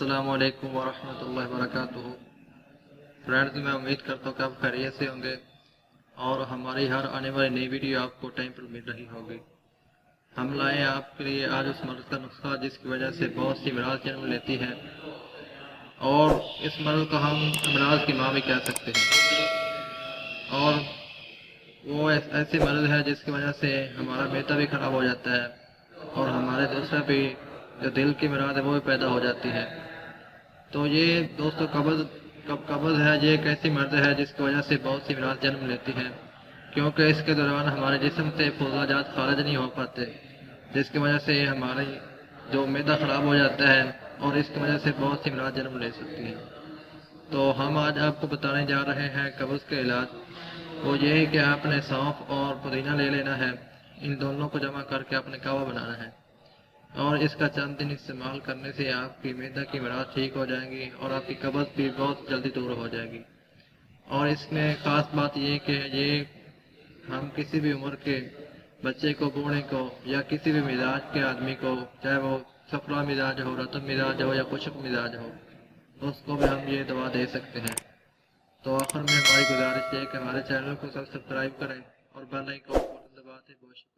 السلام علیکم ورحمۃ اللہ وبرکاتہ۔ فرینڈز، میں امید کرتا ہوں کہ آپ خیریت سے ہوں گے اور ہماری ہر آنے والی نئی ویڈیو آپ کو ٹائم پر مل رہی ہوگی۔ ہم لائے ہیں آپ کے لیے آج اس مرض کا نسخہ جس کی وجہ سے بہت سی امراض جنم لیتی ہے، اور اس مرض کو ہم امراض کی ماں بھی کہہ سکتے ہیں۔ اور وہ ایسی مرض ہے جس کی وجہ سے ہمارا معدہ بھی خراب ہو جاتا ہے اور ہمارے دوسرا بھی جو دل کی امراض ہے وہ بھی پیدا ہو جاتی ہے۔ تو یہ دوستو قبض ہے، یہ ایک ایسی مرض ہے جس کی وجہ سے بہت سی امراض جنم لیتی ہے، کیونکہ اس کے دوران ہمارے جسم سے فضلہ جات خارج نہیں ہو پاتے، جس کی وجہ سے ہماری جو معدہ خراب ہو جاتا ہے اور اس کی وجہ سے بہت سی امراض جنم لے سکتی ہیں۔ تو ہم آج آپ کو بتانے جا رہے ہیں قبض کے علاج۔ وہ یہ ہے کہ آپ نے سونف اور پودینہ لے لینا ہے، ان دونوں کو جمع کر کے اپنے قہوہ بنانا ہے، اور اس کا چند دن استعمال کرنے سے آپ کی معدہ کی امراض ٹھیک ہو جائیں گی اور آپ کی قبض بھی بہت جلدی دور ہو جائے گی۔ اور اس میں خاص بات یہ کہ یہ ہم کسی بھی عمر کے بچے کو، بوڑھے کو یا کسی بھی مزاج کے آدمی کو، چاہے وہ صفرا مزاج ہو، رطب مزاج ہو یا خشک مزاج ہو، اس کو بھی ہم یہ دوا دے سکتے ہیں۔ تو آخر میں ہماری گزارش ہے کہ ہمارے چینل کو سبسکرائب کریں اور بیل آئیکن کو دباتے بہت